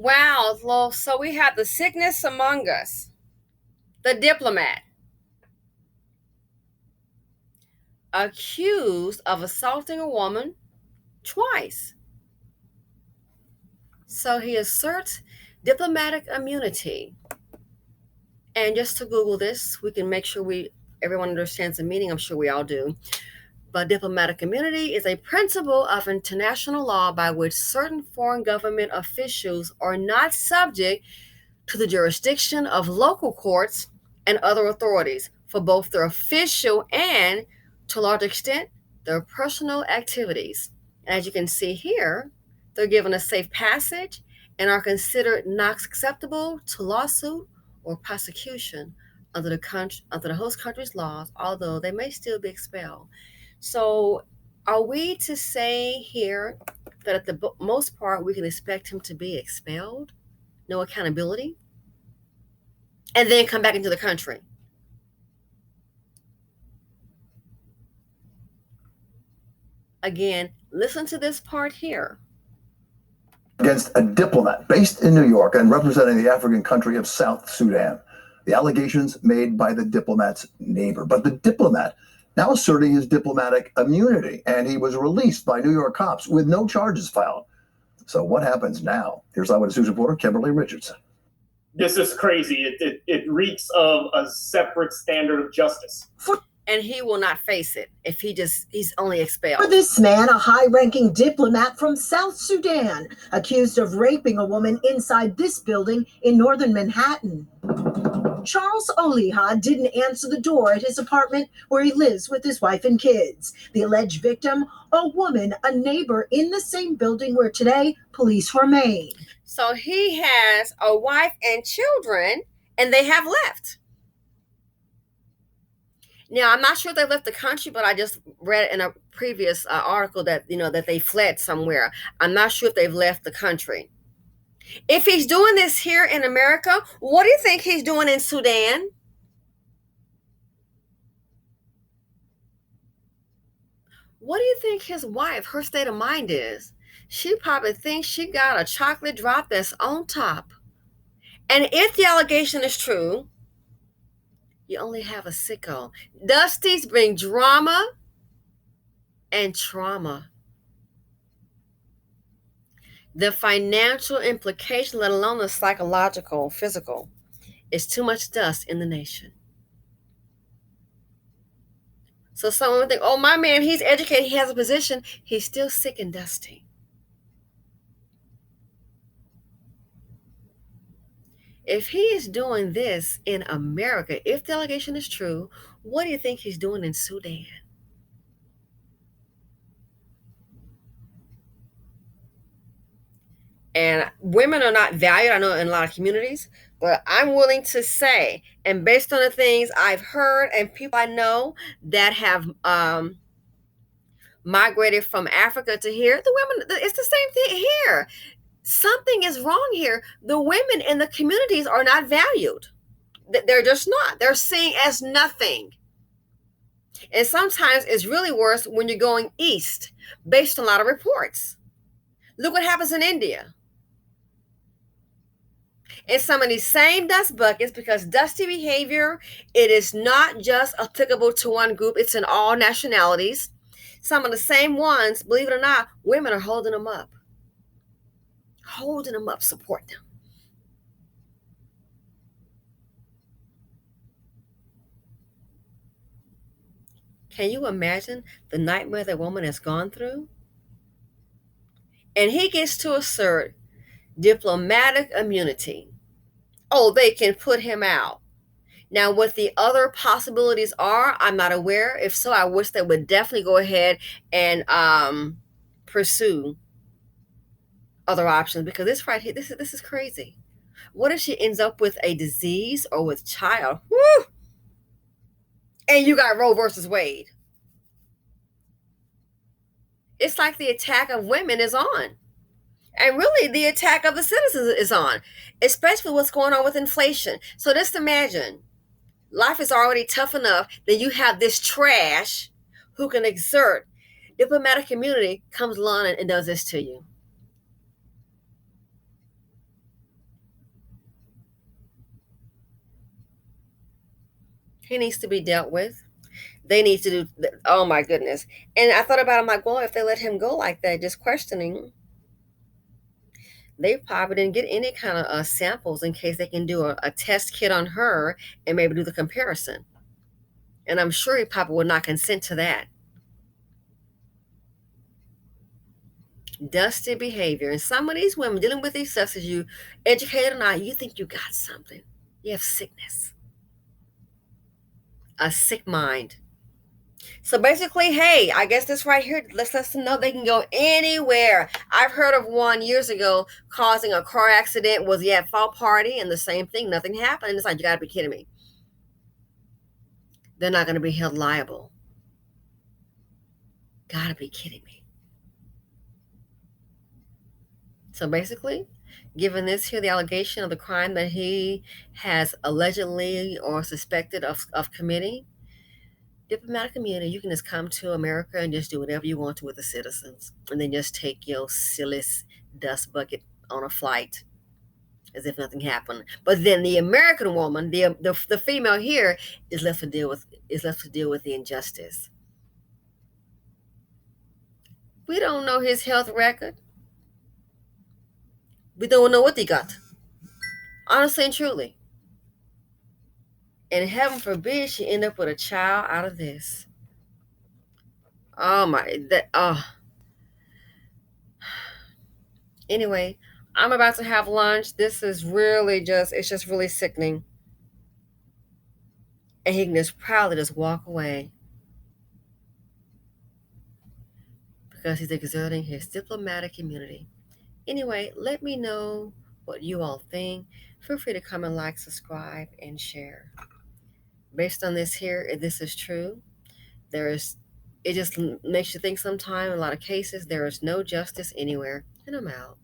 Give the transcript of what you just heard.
Wow, well, so we have the sickness among us, the diplomat, accused of assaulting a woman twice. So he asserts diplomatic immunity. And just to Google this, we can make sure everyone understands the meaning. I'm sure we all do. But diplomatic immunity is a principle of international law by which certain foreign government officials are not subject to the jurisdiction of local courts and other authorities for both their official and, to a large extent, their personal activities. And as you can see here, they're given a safe passage and are considered not acceptable to lawsuit or prosecution under the host country's laws, although they may still be expelled. So, are we to say here that at the most part we can expect him to be expelled? No accountability? And then come back into the country? Again, listen to this part here. Against a diplomat based in New York and representing the African country of South Sudan. The allegations made by the diplomat's neighbor. But the diplomat now asserting his diplomatic immunity, and he was released by New York cops with no charges filed. So what happens now? Here's Eyewitness News reporter Kimberly Richardson. This is crazy. It reeks of a separate standard of justice. And he will not face it if he's only expelled. For this man, a high-ranking diplomat from South Sudan, accused of raping a woman inside this building in northern Manhattan. Charles Oliha didn't answer the door at his apartment where he lives with his wife and kids. The alleged victim, a woman, a neighbor in the same building where today police remain. So he has a wife and children, and they have left. Now, I'm not sure if they left the country, but I just read in a previous article that, that they fled somewhere. I'm not sure if they've left the country. If he's doing this here in America, what do you think he's doing in Sudan? What do you think his wife, her state of mind is? She probably thinks she got a chocolate drop that's on top. And if the allegation is true, you only have a sicko. Dusties bring drama and trauma. The financial implication, let alone the psychological, physical, is too much dust in the nation. So someone would think, oh, my man, he's educated, he has a position, he's still sick and dusty. If he is doing this in America, if the allegation is true, what do you think he's doing in Sudan? And women are not valued, I know, in a lot of communities, but I'm willing to say, and based on the things I've heard and people I know that have migrated from Africa to here, the women, it's the same thing here. Something is wrong here. The women in the communities are not valued. They're just not. They're seen as nothing. And sometimes it's really worse when you're going east, based on a lot of reports. Look what happens in India. In some of these same dust buckets, because dusty behavior, it is not just applicable to one group, it's in all nationalities. Some of the same ones, believe it or not, women are holding them up. Holding them up, support them. Can you imagine the nightmare that woman has gone through? And he gets to assert diplomatic immunity. Oh, they can put him out. Now, what the other possibilities are, I'm not aware. If so, I wish they would definitely go ahead and pursue other options, because this right here, this is crazy. What if she ends up with a disease or with child? Woo! And you got Roe versus Wade. It's like the attack of women is on. And really, the attack of the citizens is on, especially what's going on with inflation. So just imagine, life is already tough enough that you have this trash who can exert diplomatic immunity, comes along and does this to you. He needs to be dealt with. They need to do, oh my goodness. And I thought about it, I'm like, well, if they let him go like that, just questioning, they probably didn't get any kind of samples in case they can do a test kit on her and maybe do the comparison. And I'm sure he probably would not consent to that. Dusty behavior. And some of these women dealing with these substances, you educated or not, you think you got something. You have sickness, a sick mind. So basically, hey, I guess this right here lets us know they can go anywhere. I've heard of one years ago causing a car accident, was he at fall party, and the same thing, nothing happened. It's like, you gotta be kidding me. They're not gonna be held liable. Gotta be kidding me. So basically, given this here, the allegation of the crime that he has allegedly or suspected of committing, diplomatic immunity, you can just come to America and just do whatever you want to with the citizens, and then just take your silly dust bucket on a flight as if nothing happened. But then the American woman, the female here, is left to deal with the injustice. We don't know his health record. We don't know what he got. Honestly and truly. And heaven forbid she end up with a child out of this. Oh my, Anyway, I'm about to have lunch. This is really it's just really sickening. And he can just proudly just walk away because he's exerting his diplomatic immunity. Anyway, let me know what you all think. Feel free to comment, like, subscribe, and share. Based on this here, if this is true, it just makes you think sometimes, in a lot of cases, there is no justice anywhere. And I'm out.